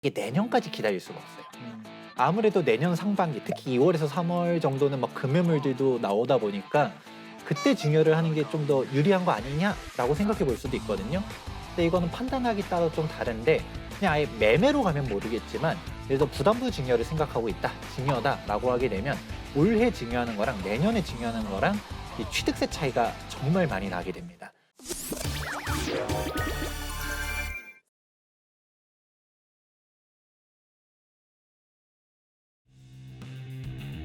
이게 내년까지 기다릴 수가 없어요. 아무래도 내년 상반기, 특히 2월에서 3월 정도는 막 금매물들도 나오다 보니까 그때 증여를 하는 게 좀 더 유리한 거 아니냐라고 생각해 볼 수도 있거든요. 근데 이거는 판단하기 따라 좀 다른데 그냥 아예 매매로 가면 모르겠지만 그래서 부담부 증여를 생각하고 있다, 증여다라고 하게 되면 올해 증여하는 거랑 내년에 증여하는 거랑 이 취득세 차이가 정말 많이 나게 됩니다.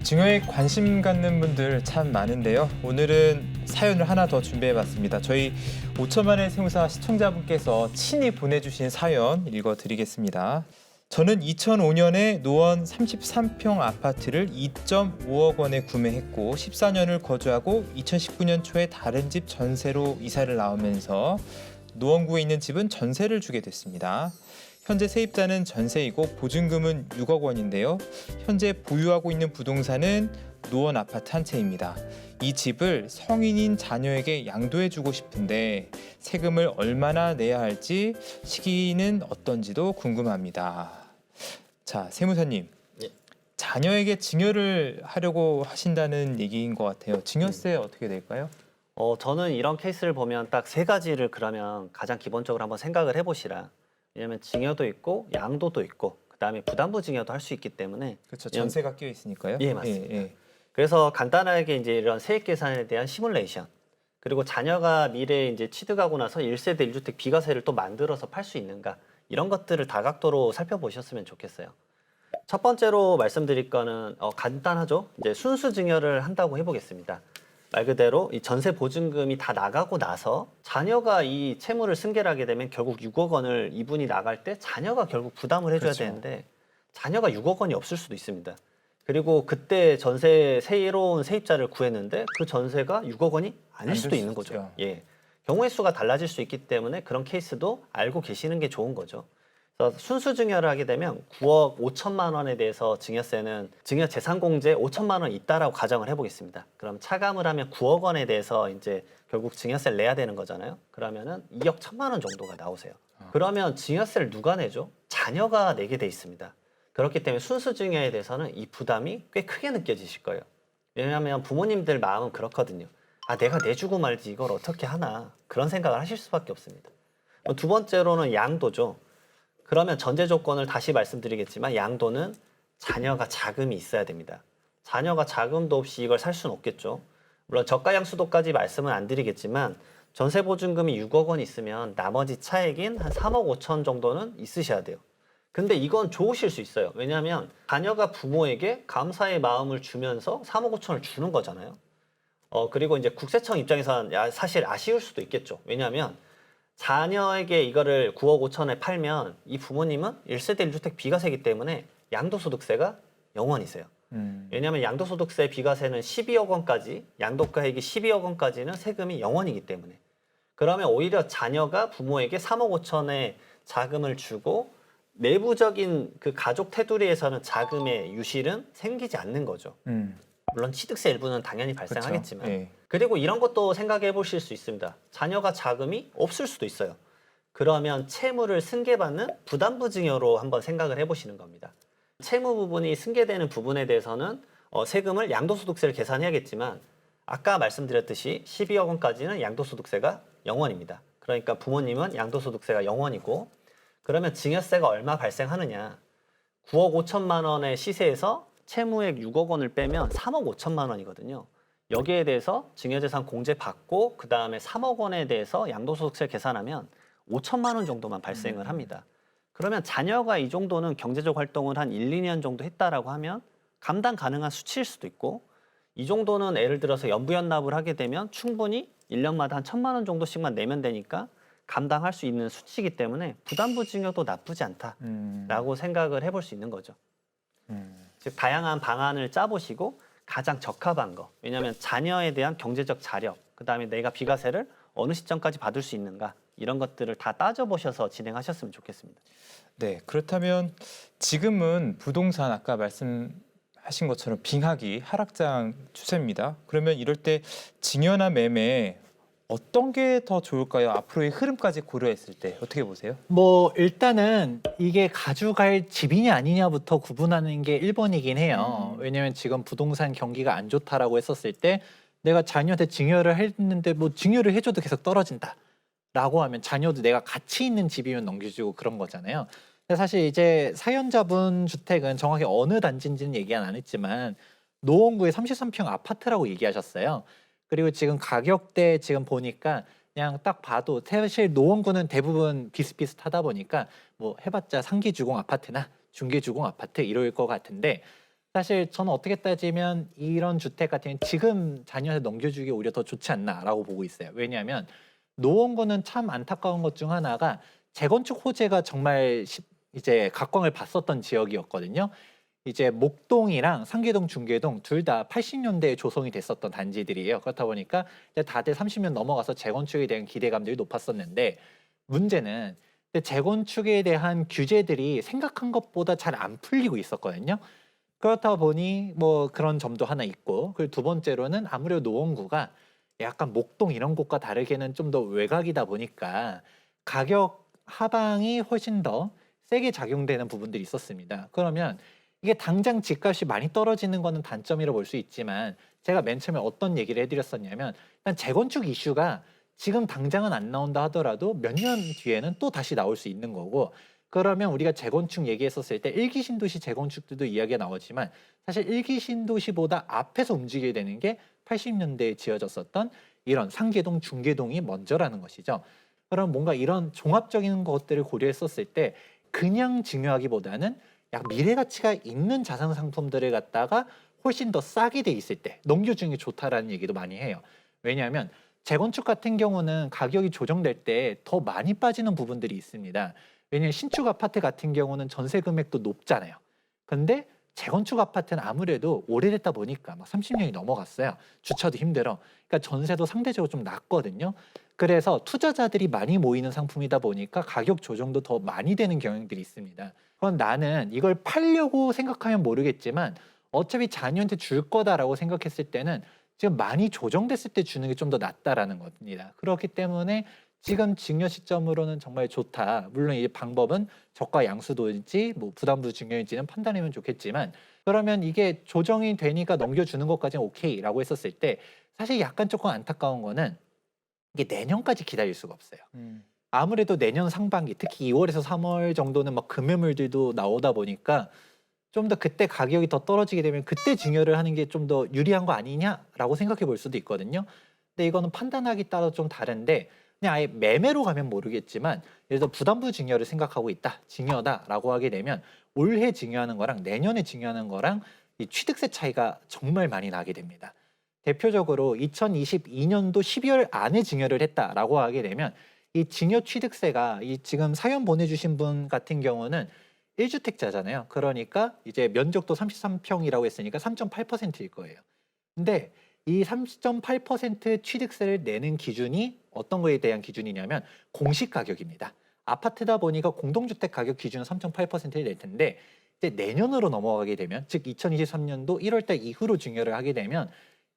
증여에 관심 갖는 분들 참 많은데요. 오늘은 사연을 하나 더 준비해봤습니다. 저희 5천만의 세무사 시청자분께서 친히 보내주신 사연 읽어드리겠습니다. 저는 2005년에 노원 33평 아파트를 2.5억 원에 구매했고 14년을 거주하고 2019년 초에 다른 집 전세로 이사를 나오면서 노원구에 있는 집은 전세를 주게 됐습니다. 현재 세입자는 전세이고 보증금은 6억 원인데요. 현재 보유하고 있는 부동산은 노원 아파트 한 채입니다. 이 집을 성인인 자녀에게 양도해주고 싶은데 세금을 얼마나 내야 할지 시기는 어떤지도 궁금합니다. 자, 세무사님. 예. 자녀에게 증여를 하려고 하신다는 얘기인 것 같아요. 증여세 어떻게 될까요? 저는 이런 케이스를 보면 딱 세 가지를 그러면 가장 기본적으로 한번 생각을 해보시라. 왜냐하면 증여도 있고 양도도 있고 그다음에 부담부 증여도 할 수 있기 때문에 그렇죠. 전세가 끼어 있으니까요. 예, 맞습니다. 예. 그래서 간단하게 이제 이런 세액 계산에 대한 시뮬레이션 그리고 자녀가 미래에 이제 취득하고 나서 1세대 1주택 비과세를 또 만들어서 팔 수 있는가 이런 것들을 다각도로 살펴보셨으면 좋겠어요. 첫 번째로 말씀드릴 거는 간단하죠. 이제 순수 증여를 한다고 해보겠습니다. 말 그대로 이 전세 보증금이 다 나가고 나서 자녀가 이 채무를 승계를 하게 되면 결국 6억 원을 이분이 나갈 때 자녀가 결국 부담을 해줘야 그렇죠. 되는데 자녀가 6억 원이 없을 수도 있습니다. 그리고 그때 전세 새로운 세입자를 구했는데 그 전세가 6억 원이 아닐 안 수도 될 있는 수도 거죠. 있죠. 예. 경우의 수가 달라질 수 있기 때문에 그런 케이스도 알고 계시는 게 좋은 거죠. 그래서 순수 증여를 하게 되면 9억 5천만 원에 대해서 증여세는 증여 재산 공제에 5천만 원 있다라고 가정을 해보겠습니다. 그럼 차감을 하면 9억 원에 대해서 이제 결국 증여세를 내야 되는 거잖아요. 그러면은 2억 1천만 원 정도가 나오세요. 그러면 증여세를 누가 내죠? 자녀가 내게 돼 있습니다. 그렇기 때문에 순수 증여에 대해서는 이 부담이 꽤 크게 느껴지실 거예요. 왜냐하면 부모님들 마음은 그렇거든요. 아, 내가 내주고 말지 이걸 어떻게 하나 그런 생각을 하실 수밖에 없습니다. 두 번째로는 양도죠. 그러면 전제 조건을 다시 말씀드리겠지만 양도는 자녀가 자금이 있어야 됩니다. 자녀가 자금도 없이 이걸 살 수는 없겠죠. 물론 저가 양수도까지 말씀은 안 드리겠지만 전세 보증금이 6억 원 있으면 나머지 차액인 한 3억 5천 정도는 있으셔야 돼요. 근데 이건 좋으실 수 있어요. 왜냐하면 자녀가 부모에게 감사의 마음을 주면서 3억 5천을 주는 거잖아요. 그리고 이제 국세청 입장에서는 사실 아쉬울 수도 있겠죠. 왜냐하면 자녀에게 이거를 9억 5천에 팔면 이 부모님은 1세대 1주택 비과세이기 때문에 양도소득세가 0원이세요. 왜냐하면 양도소득세 비과세는 12억 원까지, 양도가액이 12억 원까지는 세금이 0원이기 때문에. 그러면 오히려 자녀가 부모에게 3억 5천의 자금을 주고 내부적인 그 가족 테두리에서는 자금의 유실은 생기지 않는 거죠. 물론 취득세 일부는 당연히 발생하겠지만. 그렇죠. 예. 그리고 이런 것도 생각해 보실 수 있습니다. 자녀가 자금이 없을 수도 있어요. 그러면 채무를 승계받는 부담부 증여로 한번 생각을 해보시는 겁니다. 채무 부분이 승계되는 부분에 대해서는 세금을 양도소득세를 계산해야겠지만 아까 말씀드렸듯이 12억 원까지는 양도소득세가 0원입니다. 그러니까 부모님은 양도소득세가 0원이고 그러면 증여세가 얼마 발생하느냐. 9억 5천만 원의 시세에서 채무액 6억 원을 빼면 3억 5천만 원이거든요. 여기에 대해서 증여재산 공제받고 그 다음에 3억 원에 대해서 양도소득세 계산하면 5천만 원 정도만 발생을 합니다. 그러면 자녀가 이 정도는 경제적 활동을 한 1, 2년 정도 했다라고 하면 감당 가능한 수치일 수도 있고 이 정도는 예를 들어서 연부연납을 하게 되면 충분히 1년마다 한 1천만 원 정도씩만 내면 되니까 감당할 수 있는 수치이기 때문에 부담부 증여도 나쁘지 않다라고 생각을 해볼 수 있는 거죠. 즉 다양한 방안을 짜보시고 가장 적합한 거. 왜냐하면 자녀에 대한 경제적 자력, 그다음에 내가 비과세를 어느 시점까지 받을 수 있는가 이런 것들을 다 따져보셔서 진행하셨으면 좋겠습니다. 네, 그렇다면 지금은 부동산 아까 말씀하신 것처럼 빙하기 하락장 추세입니다. 그러면 이럴 때 증여나 매매 어떤 게 더 좋을까요? 앞으로의 흐름까지 고려했을 때 어떻게 보세요? 뭐 일단은 이게 가져갈 집이냐 아니냐부터 구분하는 게 1번이긴 해요. 왜냐면 지금 부동산 경기가 안 좋다라고 했었을 때 내가 자녀한테 증여를 했는데 뭐 증여를 해줘도 계속 떨어진다라고 하면 자녀도 내가 가치 있는 집이면 넘겨주고 그런 거잖아요. 근데 사실 이제 사연자분 주택은 정확히 어느 단지인지는 얘기 안 했지만 노원구의 33평 아파트라고 얘기하셨어요. 그리고 지금 가격대 지금 보니까 그냥 딱 봐도 사실 노원구는 대부분 비슷비슷하다 보니까 뭐 해봤자 상기주공 아파트나 중개주공 아파트 이럴 것 같은데 사실 저는 어떻게 따지면 이런 주택 같은 경우는 지금 자녀한테 넘겨주기 오히려 더 좋지 않나라고 보고 있어요. 왜냐하면 노원구는 참 안타까운 것 중 하나가 재건축 호재가 정말 이제 각광을 받았던 지역이었거든요. 이제 목동이랑 상계동, 중계동 둘 다 80년대에 조성이 됐었던 단지들이에요. 그렇다 보니까 이제 다들 30년 넘어가서 재건축에 대한 기대감들이 높았었는데 문제는 재건축에 대한 규제들이 생각한 것보다 잘 안 풀리고 있었거든요. 그렇다 보니 뭐 그런 점도 하나 있고 그리고 두 번째로는 아무래도 노원구가 약간 목동 이런 곳과 다르게는 좀 더 외곽이다 보니까 가격 하방이 훨씬 더 세게 작용되는 부분들이 있었습니다. 그러면 이게 당장 집값이 많이 떨어지는 거는 단점이라고 볼 수 있지만 제가 맨 처음에 어떤 얘기를 해드렸었냐면 일단 재건축 이슈가 지금 당장은 안 나온다 하더라도 몇 년 뒤에는 또 다시 나올 수 있는 거고 그러면 우리가 재건축 얘기했었을 때 일기 신도시 재건축들도 이야기가 나오지만 사실 일기 신도시보다 앞에서 움직여야 되는 게 80년대에 지어졌었던 이런 상계동, 중계동이 먼저라는 것이죠. 그럼 뭔가 이런 종합적인 것들을 고려했었을 때 그냥 증여하기보다는 약 미래 가치가 있는 자산 상품들을 갖다가 훨씬 더 싸게 돼 있을 때 넘겨주는 게 좋다라는 얘기도 많이 해요. 왜냐하면 재건축 같은 경우는 가격이 조정될 때 더 많이 빠지는 부분들이 있습니다. 왜냐하면 신축 아파트 같은 경우는 전세 금액도 높잖아요. 근데 재건축 아파트는 아무래도 오래됐다 보니까 막 30년이 넘어갔어요. 주차도 힘들어. 그러니까 전세도 상대적으로 좀 낮거든요. 그래서 투자자들이 많이 모이는 상품이다 보니까 가격 조정도 더 많이 되는 경향들이 있습니다. 그럼 나는 이걸 팔려고 생각하면 모르겠지만 어차피 자녀한테 줄 거다라고 생각했을 때는 지금 많이 조정됐을 때 주는 게 좀 더 낫다라는 겁니다. 그렇기 때문에 지금 증여 시점으로는 정말 좋다. 물론 이 방법은 저가 양수도인지 뭐 부담부 증여인지는 판단하면 좋겠지만 그러면 이게 조정이 되니까 넘겨주는 것까지는 오케이라고 했었을 때 사실 약간 조금 안타까운 거는 이게 내년까지 기다릴 수가 없어요. 아무래도 내년 상반기 특히 2월에서 3월 정도는 막 금매물들도 나오다 보니까 좀 더 그때 가격이 더 떨어지게 되면 그때 증여를 하는 게 좀 더 유리한 거 아니냐라고 생각해 볼 수도 있거든요. 근데 이거는 판단하기 따라 좀 다른데 그냥 아예 매매로 가면 모르겠지만 예를 들어 부담부 증여를 생각하고 있다. 증여다라고 하게 되면 올해 증여하는 거랑 내년에 증여하는 거랑 이 취득세 차이가 정말 많이 나게 됩니다. 대표적으로 2022년도 12월 안에 증여를 했다라고 하게 되면 이 증여 취득세가 이 지금 사연 보내주신 분 같은 경우는 1주택자잖아요. 그러니까 이제 면적도 33평이라고 했으니까 3.8%일 거예요. 근데 이 3.8% 취득세를 내는 기준이 어떤 거에 대한 기준이냐면 공시 가격입니다. 아파트다 보니까 공동주택 가격 기준은 3.8%를 낼 텐데 이제 내년으로 넘어가게 되면 즉 2023년도 1월달 이후로 증여를 하게 되면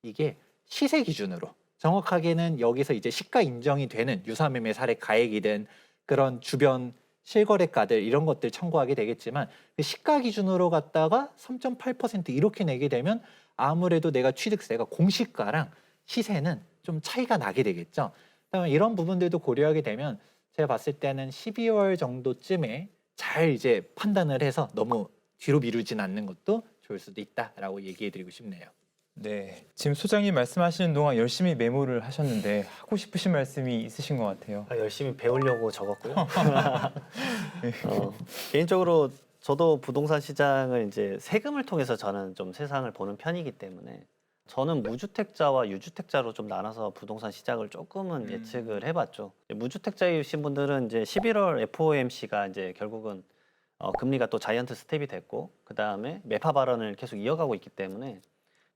이게 시세 기준으로 정확하게는 여기서 이제 시가 인정이 되는 유사매매 사례 가액이든 그런 주변 실거래가들 이런 것들 참고하게 되겠지만 그 시가 기준으로 갖다가 3.8% 이렇게 내게 되면 아무래도 내가 취득세가 공시가랑 시세는 좀 차이가 나게 되겠죠. 그다음에 이런 부분들도 고려하게 되면 제가 봤을 때는 12월 정도쯤에 잘 이제 판단을 해서 너무 뒤로 미루진 않는 것도 좋을 수도 있다라고 얘기해드리고 싶네요. 네, 지금 소장님 말씀하시는 동안 열심히 메모를 하셨는데 하고 싶으신 말씀이 있으신 것 같아요. 열심히 배우려고 적었고요. 개인적으로 저도 부동산 시장을 이제 세금을 통해서 저는 좀 세상을 보는 편이기 때문에 저는 무주택자와 유주택자로 좀 나눠서 부동산 시장을 조금은 예측을 해봤죠. 무주택자이신 분들은 이제 11월 FOMC가 이제 결국은 금리가 또 자이언트 스텝이 됐고 그 다음에 매파 발언을 계속 이어가고 있기 때문에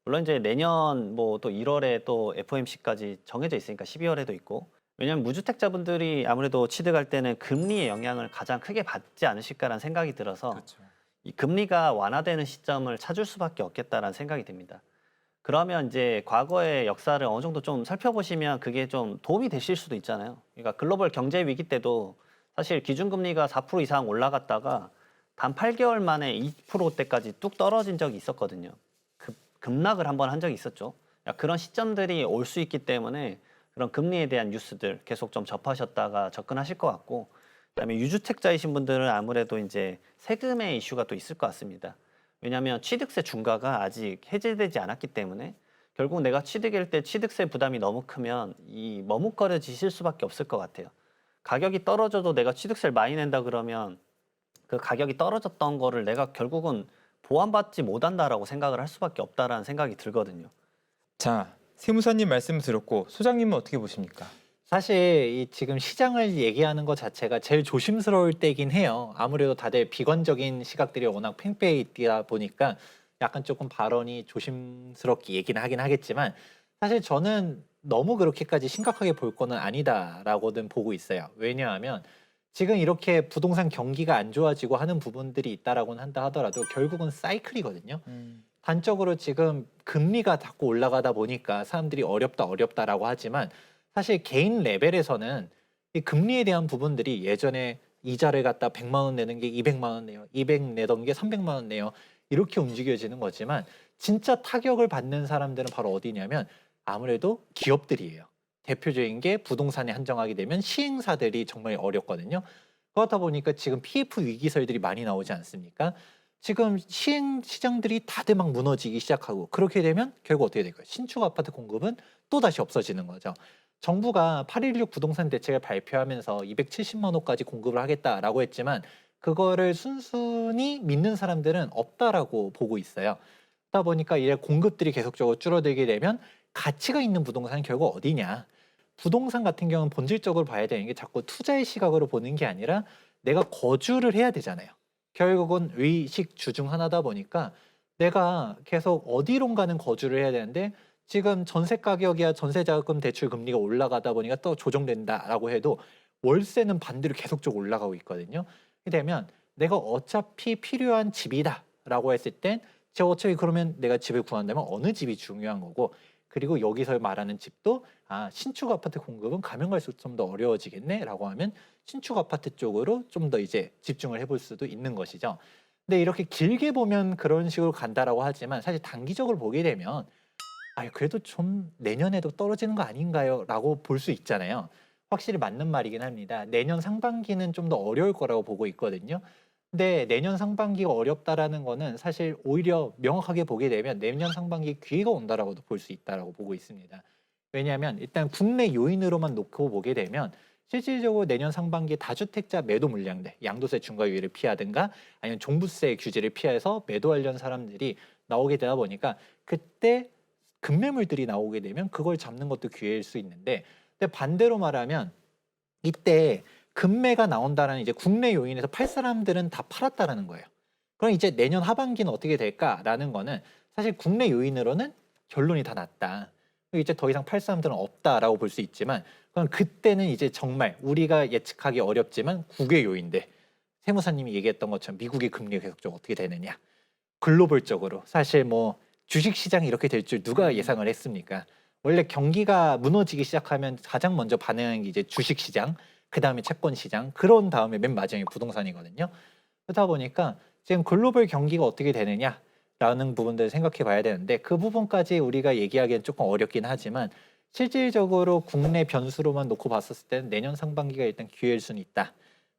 물론 이제 내년 뭐 또 1월에 또 FOMC까지 정해져 있으니까 12월에도 있고 왜냐하면 무주택자분들이 아무래도 취득할 때는 금리의 영향을 가장 크게 받지 않으실까라는 생각이 들어서 그렇죠. 이 금리가 완화되는 시점을 찾을 수밖에 없겠다라는 생각이 듭니다. 그러면 이제 과거의 역사를 어느 정도 좀 살펴보시면 그게 좀 도움이 되실 수도 있잖아요. 그러니까 글로벌 경제 위기 때도 사실 기준금리가 4% 이상 올라갔다가 단 8개월 만에 2%대까지 뚝 떨어진 적이 있었거든요. 급락을 한번 한 적이 있었죠. 그런 시점들이 올 수 있기 때문에 그런 금리에 대한 뉴스들 계속 좀 접하셨다가 접근하실 것 같고, 그다음에 유주택자이신 분들은 아무래도 이제 세금의 이슈가 또 있을 것 같습니다. 왜냐하면 취득세 중과가 아직 해제되지 않았기 때문에 결국 내가 취득일 때 취득세 부담이 너무 크면 이 머뭇거려지실 수밖에 없을 것 같아요. 가격이 떨어져도 내가 취득세를 많이 낸다 그러면 그 가격이 떨어졌던 거를 내가 결국은 보완받지 못한다라고 생각을 할 수밖에 없다라는 생각이 들거든요. 자, 세무사님 말씀 들었고 소장님은 어떻게 보십니까? 사실 이 지금 시장을 얘기하는 것 자체가 제일 조심스러울 때긴 해요. 아무래도 다들 비관적인 시각들이 워낙 팽배해 있다 보니까 약간 조금 발언이 조심스럽게 얘기는 하긴 하겠지만, 사실 저는 너무 그렇게까지 심각하게 볼 거는 아니다라고는 보고 있어요. 왜냐하면 지금 이렇게 부동산 경기가 안 좋아지고 하는 부분들이 있다라고는 한다 하더라도 결국은 사이클이거든요. 단적으로 지금 금리가 자꾸 올라가다 보니까 사람들이 어렵다라고 하지만, 사실 개인 레벨에서는 이 금리에 대한 부분들이 예전에 이자를 갖다 100만 원 내는 게 200만 원 내요. 200 내던 게 300만 원 내요. 이렇게 움직여지는 거지만 진짜 타격을 받는 사람들은 바로 어디냐면 아무래도 기업들이에요. 대표적인 게 부동산에 한정하게 되면 시행사들이 정말 어렵거든요. 그렇다 보니까 지금 PF 위기설들이 많이 나오지 않습니까? 지금 시행 시장들이 다들 막 무너지기 시작하고, 그렇게 되면 결국 어떻게 될까요? 신축 아파트 공급은 또 다시 없어지는 거죠. 정부가 8.16 부동산 대책을 발표하면서 270만 호까지 공급을 하겠다라고 했지만 그거를 순순히 믿는 사람들은 없다라고 보고 있어요. 그러다 보니까 이제 공급들이 계속적으로 줄어들게 되면 가치가 있는 부동산은 결국 어디냐? 부동산 같은 경우는 본질적으로 봐야 되는 게 자꾸 투자의 시각으로 보는 게 아니라 내가 거주를 해야 되잖아요. 결국은 의식 주중 하나다 보니까 내가 계속 어디론가는 거주를 해야 되는데, 지금 전세 가격이야 전세 자금 대출 금리가 올라가다 보니까 또 조정된다라고 해도 월세는 반대로 계속적으로 올라가고 있거든요. 되면 내가 어차피 필요한 집이다라고 했을 땐 제가 어차피 그러면 내가 집을 구한다면 어느 집이 중요한 거고, 그리고 여기서 말하는 집도 신축 아파트 공급은 가면 갈수록 좀 더 어려워지겠네라고 하면 신축 아파트 쪽으로 좀 더 이제 집중을 해볼 수도 있는 것이죠. 근데 이렇게 길게 보면 그런 식으로 간다라고 하지만 사실 단기적으로 보게 되면 그래도 좀 내년에도 떨어지는 거 아닌가요? 라고 볼 수 있잖아요. 확실히 맞는 말이긴 합니다. 내년 상반기는 좀 더 어려울 거라고 보고 있거든요. 근데 내년 상반기가 어렵다라는 거는 사실 오히려 명확하게 보게 되면 내년 상반기 기회가 온다라고도 볼 수 있다라고 보고 있습니다. 왜냐하면 일단 국내 요인으로만 놓고 보게 되면 실질적으로 내년 상반기 다주택자 매도 물량들, 양도세 중과유예를 피하든가 아니면 종부세 규제를 피해서 매도하려는 사람들이 나오게 되다 보니까 그때 급매물들이 나오게 되면 그걸 잡는 것도 기회일 수 있는데, 근데 반대로 말하면 이때 급매가 나온다는 이제 국내 요인에서 팔 사람들은 다 팔았다라는 거예요. 그럼 이제 내년 하반기는 어떻게 될까라는 거는 사실 국내 요인으로는 결론이 다 났다. 이제 더 이상 팔 사람들은 없다라고 볼 수 있지만, 그럼 그때는 이제 정말 우리가 예측하기 어렵지만 국외 요인들, 세무사님이 얘기했던 것처럼 미국의 금리가 계속적으로 어떻게 되느냐, 글로벌적으로 사실 뭐 주식시장이 이렇게 될 줄 누가 예상을 했습니까? 원래 경기가 무너지기 시작하면 가장 먼저 반응하는 게 이제 주식시장, 그 다음에 채권시장, 그런 다음에 맨 마지막에 부동산이거든요. 그러다 보니까 지금 글로벌 경기가 어떻게 되느냐라는 부분들을 생각해 봐야 되는데, 그 부분까지 우리가 얘기하기엔 조금 어렵긴 하지만 실질적으로 국내 변수로만 놓고 봤었을 때는 내년 상반기가 일단 기회일 수는 있다.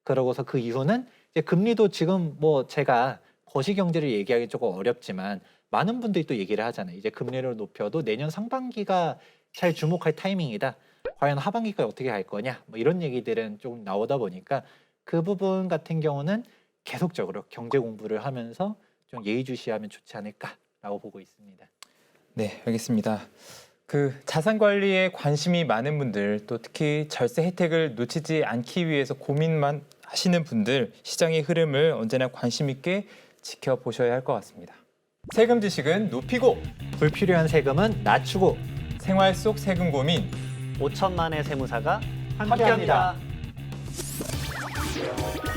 그러고서 그 이후는 이제 금리도 지금 뭐 제가 거시경제를 얘기하기 조금 어렵지만 많은 분들이 또 얘기를 하잖아요. 이제 금리를 높여도 내년 상반기가 잘 주목할 타이밍이다. 과연 하반기까지 어떻게 갈 거냐? 뭐 이런 얘기들은 좀 나오다 보니까 그 부분 같은 경우는 계속적으로 경제 공부를 하면서 좀 예의주시하면 좋지 않을까라고 보고 있습니다. 네, 알겠습니다. 그 자산 관리에 관심이 많은 분들, 또 특히 절세 혜택을 놓치지 않기 위해서 고민만 하시는 분들, 시장의 흐름을 언제나 관심 있게 지켜보셔야 할 것 같습니다. 세금 지식은 높이고 불필요한 세금은 낮추고 생활 속 세금 고민 5천만의 세무사가 함께합니다. 함께합니다.